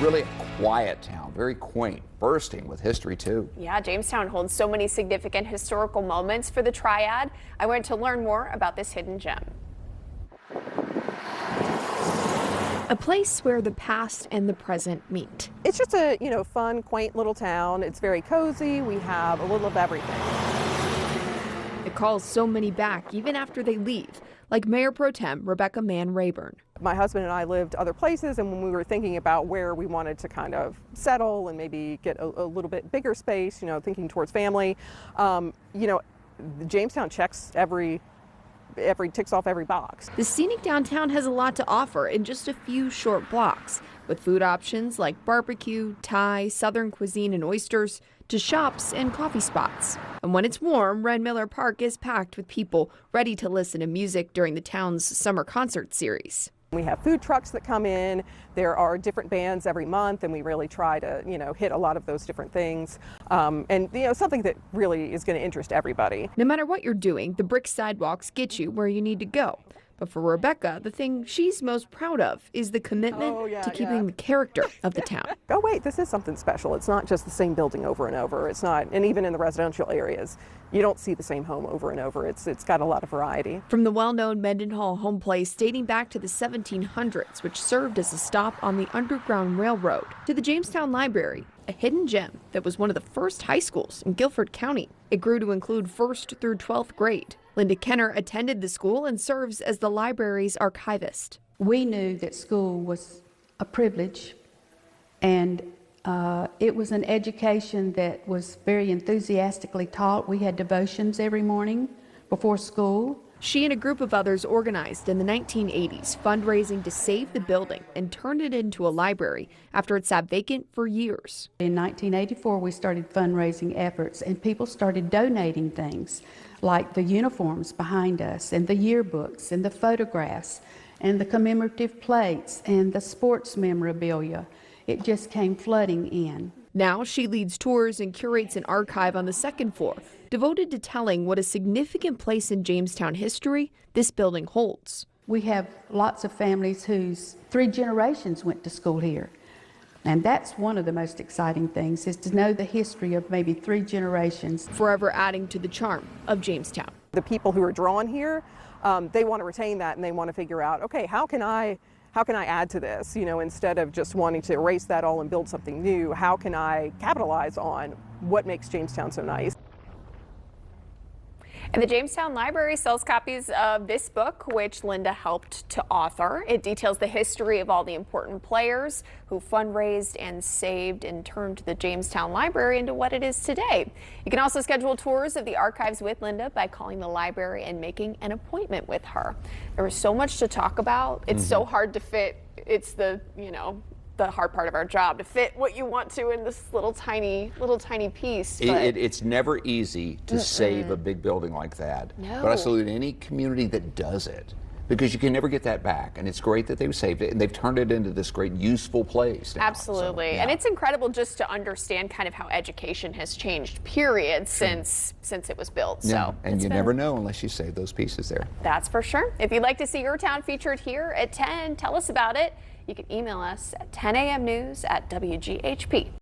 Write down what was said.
Really a quiet town, very quaint, bursting with history too. Yeah, Jamestown holds so many significant historical moments for the Triad. I went to learn more about this hidden gem. A place where the past and the present meet. It's just a, fun, quaint little town. It's very cozy. We have a little of everything. It calls so many back even after they leave, like Mayor Pro Tem Rebecca Mann Rayburn. My husband and I lived other places, and when we were thinking about where we wanted to kind of settle and maybe get a little bit bigger space, thinking towards family, Jamestown ticks off every box. The scenic downtown has a lot to offer in just a few short blocks, with food options like barbecue, Thai, Southern cuisine and oysters, to shops and coffee spots. And when it's warm, Red Miller Park is packed with people ready to listen to music during the town's summer concert series. We have food trucks that come in. There are different bands every month, and we really try to, hit a lot of those different things. And something that really is going to interest everybody. No matter what you're doing, the brick sidewalks get you where you need to go. But for Rebecca, the thing she's most proud of is the commitment to keeping the character of the town. Oh wait, this is something special. It's not just the same building over and over. It's not, and even in the residential areas, you don't see the same home over and over. It's got a lot of variety. From the well-known Mendenhall home place dating back to the 1700s, which served as a stop on the Underground Railroad, to the Jamestown Library, a hidden gem that was one of the first high schools in Guilford County. It grew to include 1st through 12th grade. Linda Kenner attended the school and serves as the library's archivist. We knew that school was a privilege, and it was an education that was very enthusiastically taught. We had devotions every morning before school. She and a group of others organized in the 1980s, fundraising to save the building and turned it into a library after it sat vacant for years. In 1984, we started fundraising efforts, and people started donating things like the uniforms behind us, and the yearbooks, and the photographs, and the commemorative plates, and the sports memorabilia. It just came flooding in. Now she leads tours and curates an archive on the 2nd floor, devoted to telling what a significant place in Jamestown history this building holds. We have lots of families whose 3 generations went to school here. And that's one of the most exciting things, is to know the history of maybe 3 generations. Forever adding to the charm of Jamestown. The people who are drawn here, they want to retain that, and they want to figure out, okay, how can I add to this? Instead of just wanting to erase that all and build something new, how can I capitalize on what makes Jamestown so nice? And the Jamestown Library sells copies of this book, which Linda helped to author. It details the history of all the important players who fundraised and saved and turned the Jamestown Library into what it is today. You can also schedule tours of the archives with Linda by calling the library and making an appointment with her. There was so much to talk about. It's so hard to fit. It's the hard part of our job, to fit what you want to in this little tiny piece. It's never easy to save a big building like that. No. But I salute any community that does it, because you can never get that back. And it's great that they've saved it and they've turned it into this great useful place now. Absolutely. So, and it's incredible just to understand kind of how education has changed, period, since it was built. Yeah. So and you never know unless you save those pieces there. That's for sure. If you'd like to see your town featured here at 10, tell us about it. You can email us at 10amnews@WGHP.